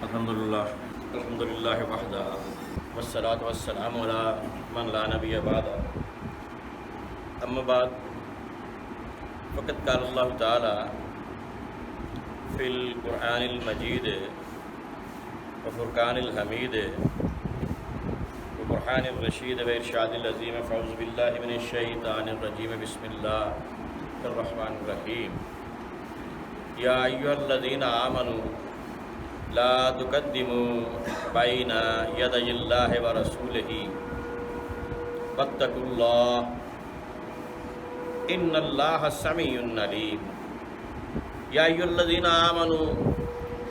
الحمدللہ وحدہ والصلاة والسلام علی من لا نبی بعدہ اما بعد فقد قال اللہ تعالی فی القرآن المجید وفرقان الحمید وبرہان الرشید وارشاد العظیم فاعوذ باللہ من الشیطان الرجیم بسم اللہ الرحمن الرحیم یا ایھا الذین آمنوا لا تقدموا بین یدی اللہ ورسولہ واتقوا اللہ ان اللہ سمیع علیم یا ایھا الذین آمنوا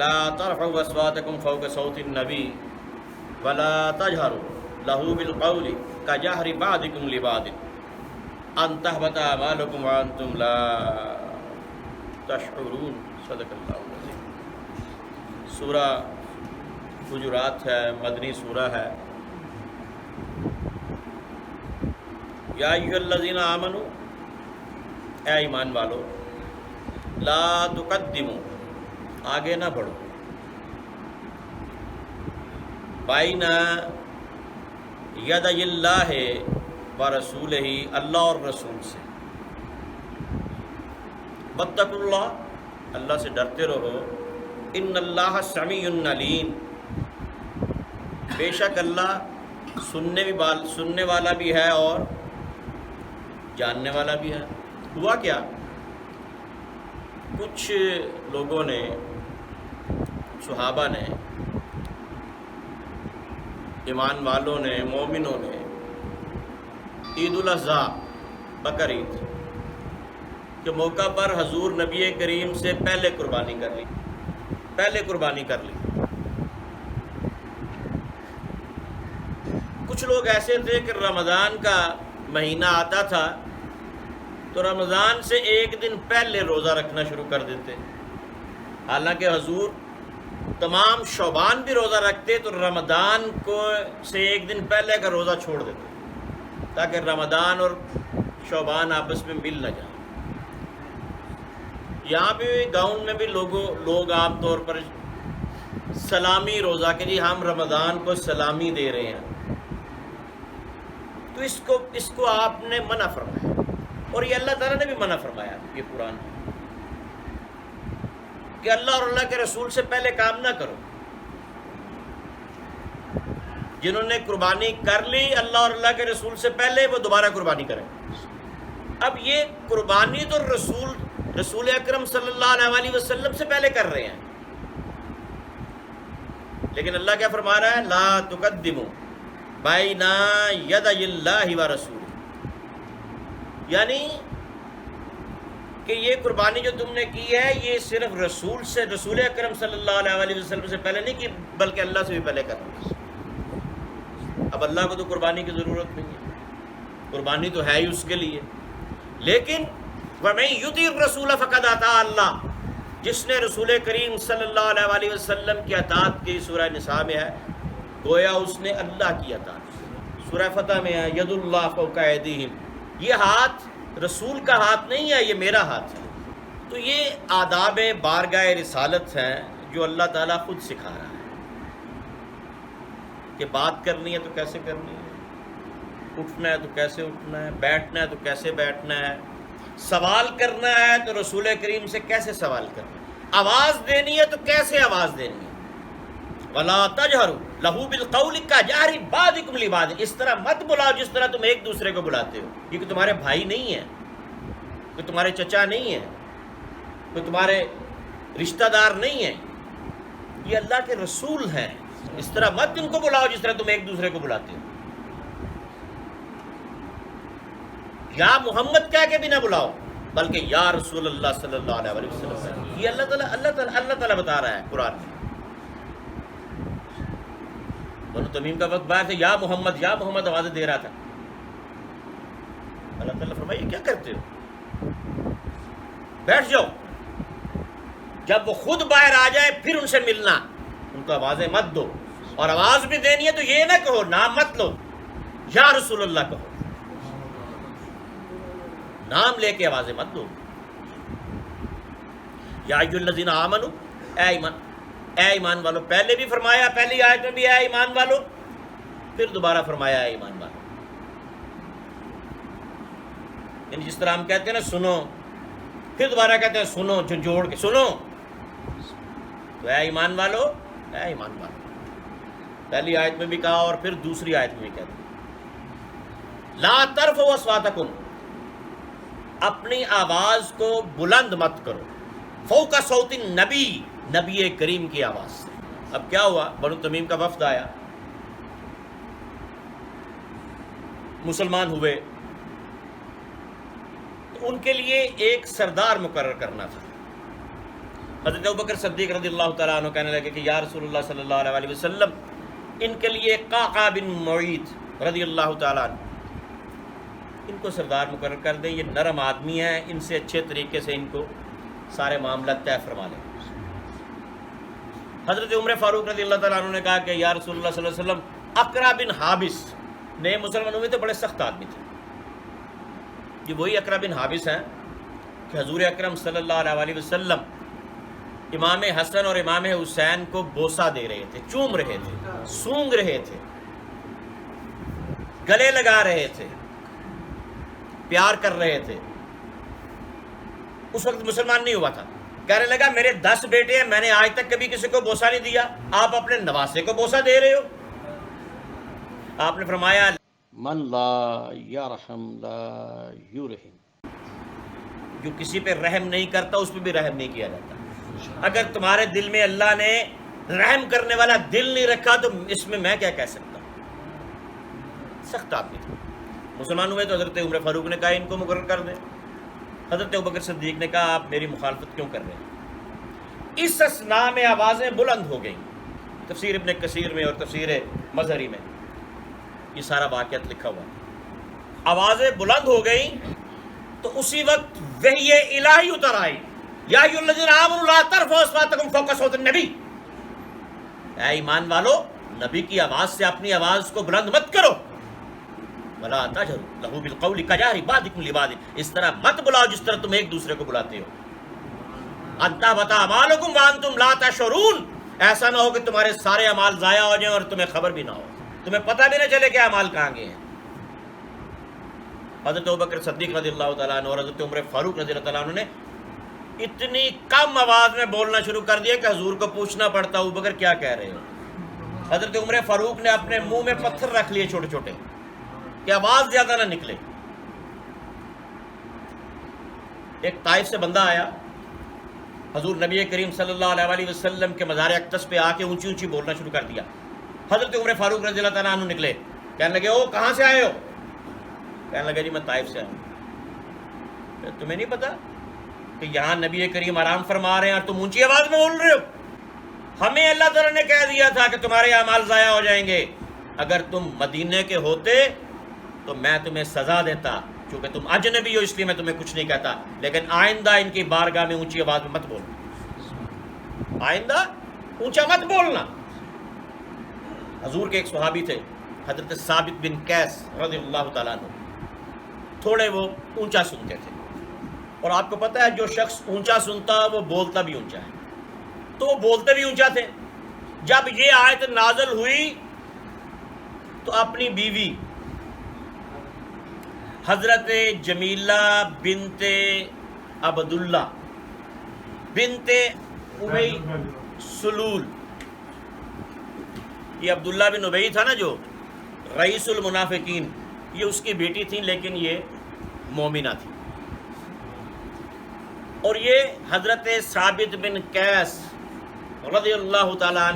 لا ترفعوا اصواتکم فوق صوت النبی ولا تجہروا لہ بالقول کجہر بعضکم لبعض ان تحبط اعمالکم وانتم لا تشعرون صدق اللہ العظیم۔ سورہ حجرات ہے، مدنی سورہ ہے۔ یا ایھا الذین آمنوا، اے ایمان والو، لا تقدموا، آگے نہ بڑھو، بین یدی اللہ ورسولہ، اللہ اور رسول سے، واتقوا اللہ، اللہ سے ڈرتے رہو، ان اللہ سمیع علیم، بے شک اللہ سننے والا بھی ہے اور جاننے والا بھی ہے۔ ہوا کیا، کچھ لوگوں نے، صحابہ نے، ایمان والوں نے، مومنوں نے عید الاضحیٰ، بقر عید کے موقع پر حضور نبی کریم سے پہلے قربانی کر لی، کچھ لوگ ایسے تھے کہ رمضان کا مہینہ آتا تھا تو رمضان سے ایک دن پہلے روزہ رکھنا شروع کر دیتے، حالانکہ حضور تمام شعبان بھی روزہ رکھتے تو رمضان کو سے ایک دن پہلے کا روزہ چھوڑ دیتے تاکہ رمضان اور شعبان آپس میں مل نہ جائیں۔ یہاں بھی گاؤں میں بھی لوگ عام طور پر سلامی روزہ کہ جی ہم رمضان کو سلامی دے رہے ہیں، تو اس کو آپ نے منع فرمایا، اور یہ اللہ تعالیٰ نے بھی منع فرمایا، یہ قرآن ہے کہ اللہ اور اللہ کے رسول سے پہلے کام نہ کرو۔ جنہوں نے قربانی کر لی اللہ اور اللہ کے رسول سے پہلے، وہ دوبارہ قربانی کریں۔ اب یہ قربانی تو رسول اکرم صلی اللہ علیہ وسلم سے پہلے کر رہے ہیں، لیکن اللہ کیا فرما رہا ہے، لا تقدموا بین یدی اللہ ورسولہ، یعنی کہ یہ قربانی جو تم نے کی ہے یہ صرف رسول اکرم صلی اللہ علیہ وسلم سے پہلے نہیں کی، بلکہ اللہ سے بھی پہلے کر رہے۔ اب اللہ کو تو قربانی کی ضرورت نہیں ہے، قربانی تو ہے ہی اس کے لیے، لیکن وَمَن يُطِعِ الرَّسُولَ فَقَدْ أَطَاعَ اللَّهَ، جس نے رسول کریم صلی اللہ علیہ وسلم کی اطاعت کی، سورہ نساء میں ہے، گویا اس نے اللہ کی اطاعت کی۔ سورہ فتح میں ہے، ید اللہ فوق ایدیہم، یہ ہاتھ رسول کا ہاتھ نہیں ہے، یہ میرا ہاتھ ہے۔ تو یہ آداب بارگاہ رسالت ہیں جو اللہ تعالیٰ خود سکھا رہا ہے کہ بات کرنی ہے تو کیسے کرنی ہے، اٹھنا ہے تو کیسے اٹھنا ہے، بیٹھنا ہے تو کیسے بیٹھنا ہے، سوال کرنا ہے تو رسول کریم سے کیسے سوال کرنا ہے، آواز دینی ہے تو کیسے آواز دینی ہے۔ وَلَا تَجْهَرُوا لَهُ بِالْقَوْلِ كَجَهْرِ بَعْضِكُمْ لِبَعْضٍ، اس طرح مت بلاؤ جس طرح تم ایک دوسرے کو بلاتے ہو، یہ کہ تمہارے بھائی نہیں ہیں، کوئی تمہارے چچا نہیں ہے، کوئی تمہارے رشتہ دار نہیں ہے، یہ اللہ کے رسول ہیں، اس طرح مت ان کو بلاؤ جس طرح تم ایک دوسرے کو بلاتے ہو۔ یا محمد کہہ کے بھی نہ بلاؤ، بلکہ یا رسول اللہ صلی اللہ علیہ وسلم، یہ اللہ تعالیٰ بتا رہا ہے قرآن میں۔ بنو تمیم کا وقت باہر سے یا محمد آوازیں دے رہا تھا، اللہ تعالیٰ فرمائے یہ کیا کرتے ہو، بیٹھ جاؤ، جب وہ خود باہر آ جائے پھر ان سے ملنا، ان کو آوازیں مت دو، اور آواز بھی دینی ہے تو یہ نہ کہو، نام مت لو، یا رسول اللہ کہو، نام لے کے آوازیں مت دو۔ یا ایھا الذین آمنوا، اے ایمان، اے ایمان والو، پہلے بھی فرمایا، پہلی آیت میں بھی اے ایمان والو، پھر دوبارہ فرمایا اے ایمان والو. یعنی جس طرح ہم کہتے ہیں نا سنو، پھر دوبارہ کہتے ہیں سنو، جوڑ کے سنو. تو اے ایمان والو، اے ایمان والو، پہلی آیت میں بھی کہا اور پھر دوسری آیت میں بھی کہتے ہیں لا ترفعوا اصواتکم، اپنی آواز کو بلند مت کرو، فوق صوت النبی، نبی کریم کی آواز سے. اب کیا ہوا، بنو تمیم کا وفد آیا، مسلمان ہوئے، تو ان کے لیے ایک سردار مقرر کرنا تھا. حضرت ابوبکر صدیق رضی اللہ تعالیٰ عنہ کہنے لگے کہ یا رسول اللہ صلی اللہ علیہ وسلم، ان کے لیے قعقاع بن معیط رضی اللہ تعالیٰ عنہ، ان کو سردار مقرر کر دیں، یہ نرم آدمی ہیں، ان سے اچھے طریقے سے ان کو سارے معاملات طے فرما لیں. حضرت عمر فاروق رضی اللہ تعالیٰ عنہ نے کہا کہ یا رسول اللہ صلی اللہ علیہ وسلم، اقرع بن حابس، نئے مسلمان ہوئے تھے، بڑے سخت آدمی تھے. یہ وہی اقرع بن حابس ہیں کہ حضور اکرم صلی اللہ علیہ وسلم امام حسن اور امام حسین کو بوسہ دے رہے تھے، چوم رہے تھے، سونگ رہے تھے، گلے لگا رہے تھے، پیار کر رہے تھے. اس وقت مسلمان نہیں ہوا تھا. کہنے لگا میرے 10 بیٹے ہیں، میں نے آج تک کبھی کسی کو بوسہ نہیں دیا، آپ اپنے نواسے کو بوسہ دے رہے ہو. آپ نے فرمایا من لا یرحم لا یرحم، جو کسی پہ رحم نہیں کرتا اس پہ بھی رحم نہیں کیا جاتا. اگر تمہارے دل میں اللہ نے رحم کرنے والا دل نہیں رکھا تو اس میں کیا کہہ سکتا ہوں. سخت آدمی تھا. مسلمان ہوئے تو حضرت عمر فاروق نے کہا ان کو مقرر کر دیں. حضرت ابوبکر صدیق نے کہا آپ میری مخالفت کیوں کر رہے ہیں. اس اثناء میں آوازیں بلند ہو گئیں. تفسیر ابن کثیر میں اور تفسیر مظہری میں یہ سارا واقعات لکھا ہوا. آوازیں بلند ہو گئیں تو اسی وقت وحی الہی اتر آئی، یا ایھا الذین آمنوا لا ترفعوا اصواتکم فوق صوت النبی، اے ایمان والو، نبی کی آواز سے اپنی آواز کو بلند مت کرو. ولا تجهروا له بالقول كجهر بعضكم لبعض، اس طرح مت بلاؤ جس طرح تم ایک دوسرے کو بلاتے ہو. ان تحبط اعمالکم وانتم لا تشعرون، ایسا نہ ہو کہ تمہارے سارے اعمال ضائع ہو جائیں اور تمہیں خبر بھی نہ ہو، تمہیں پتہ بھی نہ چلے کہ اعمال کہاں گئے ہیں. حضرت ابوبکر صدیق رضی اللہ تعالیٰ عنہ اور حضرت عمر فاروق رضی اللہ تعالیٰ عنہ نے اتنی کم آواز میں بولنا شروع کر دیا کہ حضور کو پوچھنا پڑتا ابوبکر کیا کہہ رہے ہو. حضرت عمر فاروق نے اپنے منہ میں پتھر رکھ لیے چھوٹے چھوٹے کہ آواز زیادہ نہ نکلے. ایک طائف سے بندہ آیا، حضور نبی کریم صلی اللہ علیہ وسلم کے مزار اقدس پہ آ کے اونچی اونچی بولنا شروع کر دیا. حضرت عمر فاروق رضی اللہ تعالیٰ عنہ نکلے، کہنے لگے او کہاں سے آئے ہو؟ کہنے لگے جی میں طائف سے آیا ہوں. تمہیں نہیں پتا کہ یہاں نبی کریم آرام فرما رہے ہیں اور تم اونچی آواز میں بول رہے ہو؟ ہمیں اللہ تعالیٰ نے کہہ دیا تھا کہ تمہارے اعمال ضائع ہو جائیں گے. اگر تم مدینے کے ہوتے تو میں تمہیں سزا دیتا، چونکہ تم اجنبی ہو اس لیے میں تمہیں کچھ نہیں کہتا، لیکن آئندہ ان کی بارگاہ میں اونچی آواز میں مت بولنا، آئندہ اونچا مت بولنا. حضور کے ایک صحابی تھے حضرت ثابت بن قیس رضی اللہ تعالیٰ عنہ، تھوڑے وہ اونچا سنتے تھے، اور آپ کو پتہ ہے جو شخص اونچا سنتا وہ بولتا بھی اونچا ہے، تو وہ بولتے بھی اونچا تھے. جب یہ آیت نازل ہوئی تو اپنی بیوی حضرت جمیلہ بنت عبداللہ بنت ابی سلول، یہ عبداللہ بن ابی تھا نا جو رئیس المنافقین، یہ اس کی بیٹی تھی لیکن یہ مومنہ تھی. اور یہ حضرت ثابت بن قیس رضی اللہ تعالیٰ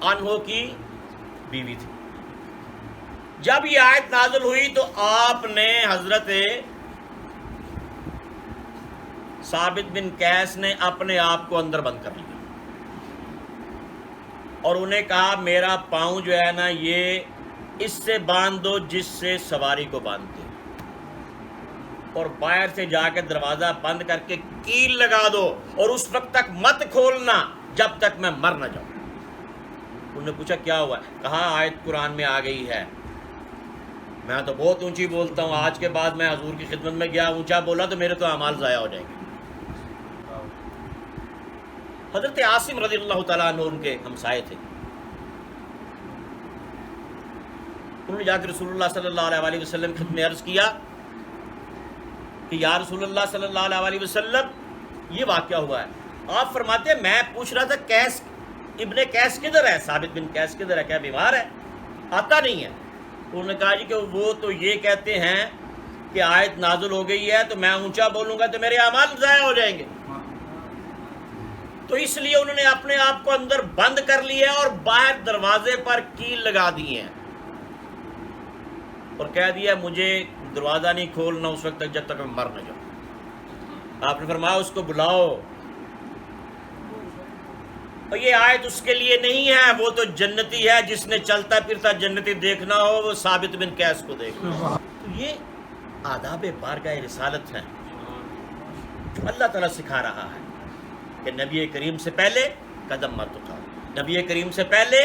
عنہ کی بیوی تھی. جب یہ آیت نازل ہوئی تو آپ نے حضرت ثابت بن قیس نے اپنے آپ کو اندر بند کر لیا اور انہیں کہا میرا پاؤں جو ہے نا یہ اس سے باندھ دو جس سے سواری کو باندھتے، اور باہر سے جا کے دروازہ بند کر کے کیل لگا دو اور اس وقت تک مت کھولنا جب تک میں مر نہ جاؤں. انہوں نے پوچھا کیا ہوا؟ کہا آیت قرآن میں آ گئی ہے، میں تو بہت اونچی بولتا ہوں، آج کے بعد میں حضور کی خدمت میں گیا اونچا بولا تو میرے تو اعمال ضائع ہو جائیں گے. حضرت عاصم رضی اللہ تعالیٰ عنہ ان کے ہمسائے تھے. انہوں نے جا کے رسول اللہ صلی اللہ علیہ وسلم کی خدمت میں عرض کیا کہ یا رسول اللہ صلی اللہ علیہ وسلم یہ واقعہ ہوا ہے. آپ فرماتے ہیں میں پوچھ رہا تھا قیس ابن قیس کدھر ہے, ثابت بن قیس کدھر ہے, کیا بیمار ہے, آتا نہیں ہے. انہوں نے کہا جی کہ وہ تو یہ کہتے ہیں کہ آیت نازل ہو گئی ہے تو میں اونچا بولوں گا تو میرے اعمال ضائع ہو جائیں گے, تو اس لیے انہوں نے اپنے آپ کو اندر بند کر لیا اور باہر دروازے پر کیل لگا دی ہیں اور کہہ دیا مجھے دروازہ نہیں کھولنا اس وقت تک جب تک میں مر نہ جاؤں. آپ نے فرمایا اس کو بلاؤ, اور یہ آیت اس کے لیے نہیں ہے, وہ تو جنتی ہے, جس نے چلتا پھرتا جنتی دیکھنا ہو وہ ثابت بن قیس کو دیکھنا. تو یہ آداب بارگاہ رسالت ہیں جو اللہ تعالیٰ سکھا رہا ہے کہ نبی کریم سے پہلے قدم مت اٹھاؤ, نبی کریم سے پہلے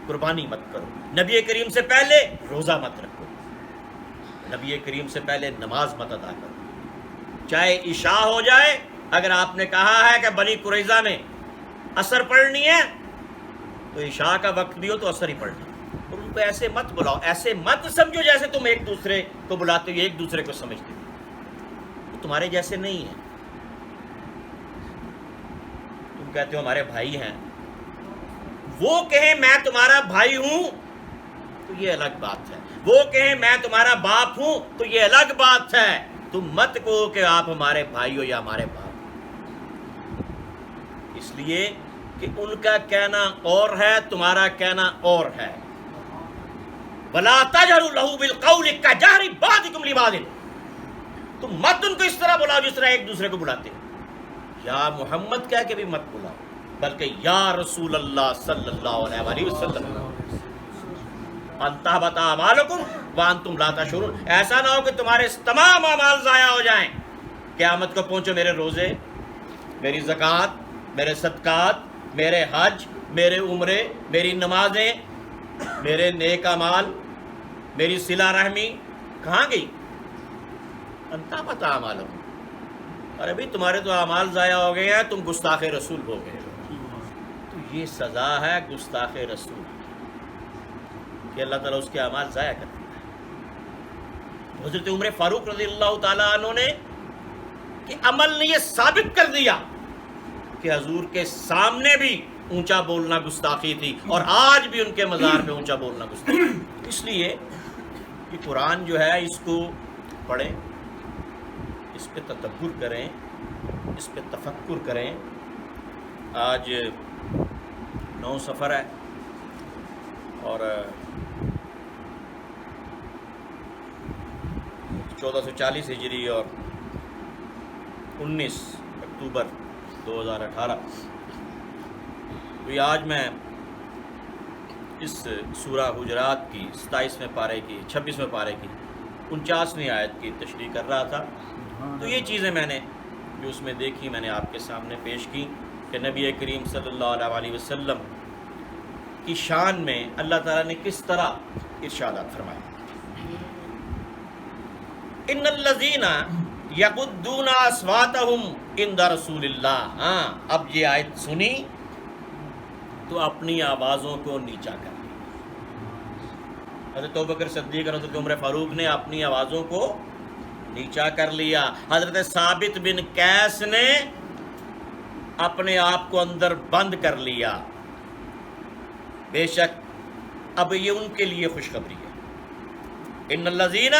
قربانی مت کرو, نبی کریم سے پہلے روزہ مت رکھو, نبی کریم سے پہلے نماز مت ادا کرو, چاہے عشاء ہو جائے. اگر آپ نے کہا ہے کہ بنی قریظہ میں عصر پڑھنی ہے تو عشاء کا وقت بھی ہو تو عصر ہی پڑھنا, اور ان کو ایسے مت بلاؤ, ایسے مت سمجھو جیسے تم ایک دوسرے کو بلاتے ہو, ایک دوسرے کو سمجھتے ہو, وہ تمہارے جیسے نہیں ہیں. تم کہتے ہو ہمارے بھائی ہیں, وہ کہیں میں تمہارا بھائی ہوں تو یہ الگ بات ہے, وہ کہیں میں تمہارا باپ ہوں تو یہ الگ بات ہے. تم مت کہو کہ آپ ہمارے بھائی ہو یا ہمارے باپ, اس لیے کہ ان کا کہنا اور ہے, تمہارا کہنا اور ہے. وَلَا تَجْهَرُوا لَهُ بِالْقَوْلِ كَجَهْرِ بَعْضِكُمْ لِبَعْضٍ, تم مت ان کو اس طرح بلاؤ جس طرح ایک دوسرے کو بلاتے ہیں. یا محمد کہہ کے بھی مت بلاؤ, بلکہ یا رسول اللہ صلی اللہ علیہ وسلم ان تحبط اعمالکم وانتم لا تشعرون. ایسا نہ ہو کہ تمہارے تمام اعمال ضائع ہو جائیں, قیامت کو پہنچو میرے روزے, میری زکوٰۃ, میرے صدقات, میرے حج, میرے عمرے, میری نمازیں, میرے نیک اعمال, میری صلہ رحمی کہاں گئی؟ ان تحبط اعمالکم. ارے بھائی تمہارے تو اعمال ضائع ہو گئے ہیں, تم گستاخ رسول ہو گئے. تو یہ سزا ہے گستاخ رسول کہ اللہ تعالیٰ اس کے اعمال ضائع کرتا ہے. حضرت عمر فاروق رضی اللہ تعالیٰ عنہ نے کہ عمل نے یہ ثابت کر دیا کہ حضور کے سامنے بھی اونچا بولنا گستاخی تھی, اور آج بھی ان کے مزار پہ اونچا بولنا گستاخی. اس لیے کہ قرآن جو ہے اس کو پڑھیں, اس پہ تدبر کریں, اس پہ تفکر کریں. آج 9 سفر ہے اور 1440 ہجری اور 19 اکتوبر 2018. تو آج میں اس سورہ حجرات کی 27ویں پارے کی 26ویں پارے کی 49ویں آیت کی تشریح کر رہا تھا. تو یہ چیزیں میں نے جو اس میں دیکھی میں نے آپ کے سامنے پیش کی کہ نبی کریم صلی اللہ علیہ وسلم کی شان میں اللہ تعالیٰ نے کس طرح ارشادات فرمائے. ان الذین یغضون اصواتهم عند رسول اللہ. ہاں اب یہ آیت سنی تو اپنی آوازوں کو نیچا کر لیا. حضرت ابوبکر صدیق اور حضرت عمر فاروق نے اپنی آوازوں کو نیچا کر لیا. حضرت ثابت بن قیس نے اپنے آپ کو اندر بند کر لیا. بے شک اب یہ ان کے لیے خوشخبری ہے. ان الذین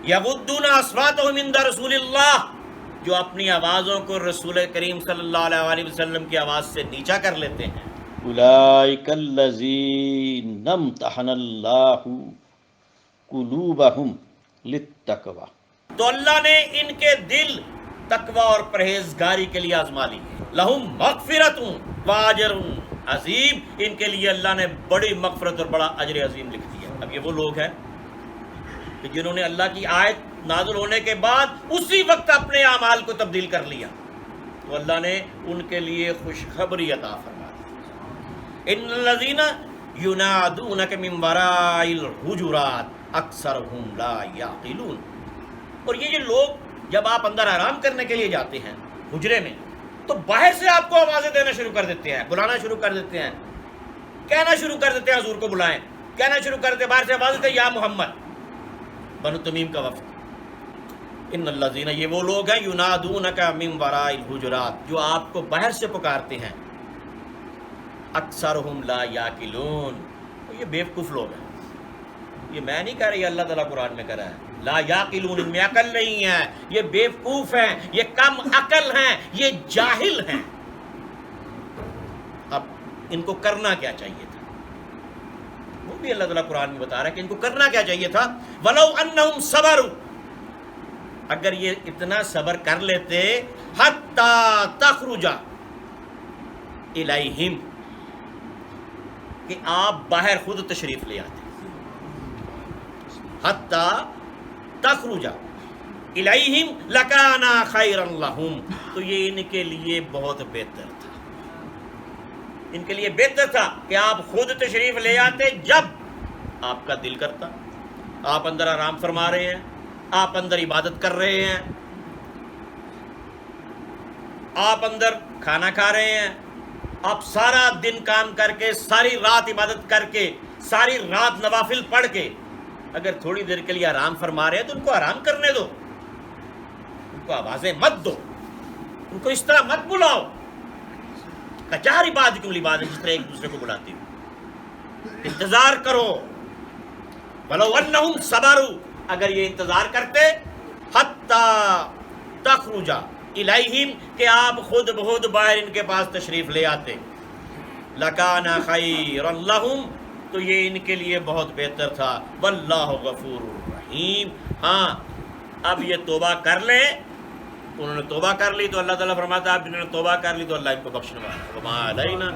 یغضون اصواتهم عند رسول اللہ, جو اپنی آوازوں کو رسول کریم صلی اللہ علیہ وسلم کی آواز سے نیچا کر لیتے ہیں. اولئک الذین امتحن اللہ قلوبہم للتقوی. تو اللہ نے ان کے دل تقوی اور پرہیزگاری کے لیے آزما لی. لہم مغفرۃ واجر عظیم, ان کے لیے اللہ نے بڑی مغفرت اور بڑا اجر عظیم لکھ دیا. اب یہ وہ لوگ ہیں کہ جنہوں نے اللہ کی آیت نازل ہونے کے بعد اسی وقت اپنے اعمال کو تبدیل کر لیا, تو اللہ نے ان کے لیے خوشخبری عطا فرما دی. ان الذین ینادونک من وراء الحجرات اکثرهم لا یعقلون. اور یہ جو لوگ جب آپ اندر آرام کرنے کے لیے جاتے ہیں حجرے میں, تو باہر سے آپ کو آوازیں دینا شروع کر دیتے ہیں، بلانا شروع کر دیتے ہیں، کہنا شروع کر دیتے ہیں حضور کو بلائیں، کہنا شروع کر دیتے ہیں، باہر سے آواز دیتے ہیں یا محمد۔ بنو تمیم کا وفد، ان الذین، یہ وہ لوگ ہیں ینادونک من وراء الحجرات، جو آپ کو باہر سے پکارتے ہیں، اکثرہم لا یاقلون، یہ بیوقوف لوگ ہیں، یہ میں نہیں کہہ رہا، یہ اللہ تعالیٰ قرآن میں کہہ رہا ہے، لا یاقلون، ان میں عقل نہیں ہے، یہ بیوقوف ہیں، یہ کم عقل ہیں، یہ جاہل ہیں۔ اب ان کو کرنا کیا چاہیے تھا، وہ بھی اللہ تعالیٰ قرآن میں بتا رہا ہے کہ ان کو کرنا کیا چاہیے تھا۔ وَلَوْ أَنَّهُمْ صَبَرُوا، اگر یہ اتنا صبر کر لیتے، حَتَّى تَخْرُجَ إِلَيْهِمْ، کہ آپ باہر خود تشریف لے آتے، حَتَّى تَخْرُجَ إِلَيْهِمْ لَكَانَ خَيْرًا لَهُمْ، تو یہ ان کے لیے بہت بہتر تھا، ان کے لیے بہتر تھا کہ آپ خود تشریف لے آتے جب آپ کا دل کرتا، آپ اندر آرام فرما رہے ہیں، آپ اندر عبادت کر رہے ہیں، آپ اندر کھانا کھا رہے ہیں، آپ سارا دن کام کر کے، ساری رات عبادت کر کے، ساری رات نوافل پڑھ کے اگر تھوڑی دیر کے لیے آرام فرما رہے ہیں تو ان کو آرام کرنے دو، ان کو آوازیں مت دو، ان کو اس طرح مت بلاؤ، کچہری بات کیوں بات ہے جس طرح ایک دوسرے کو بلاتی ہو، انتظار کرو۔ وَلَوْ أَنَّهُمْ صَبَرُوا، اگر یہ انتظار کرتے، حَتَّى تَخْرُجَ إِلَيْهِمْ، کہ آپ خود بخود باہر ان کے پاس تشریف لے آتے، لَكَانَ خَيْرًا لَهُمْ، تو یہ ان کے لیے بہت بہتر تھا، وَاللَّهُ غَفُورٌ رَحِيمٌ۔ ہاں اب یہ توبہ کر لیں، انہوں نے توبہ کر لی تو اللہ تعالیٰ فرماتا ہے اب انہوں نے توبہ کر لی تو اللہ ان کو بخشنے والا ہے، وَمَا عَلَيْنَا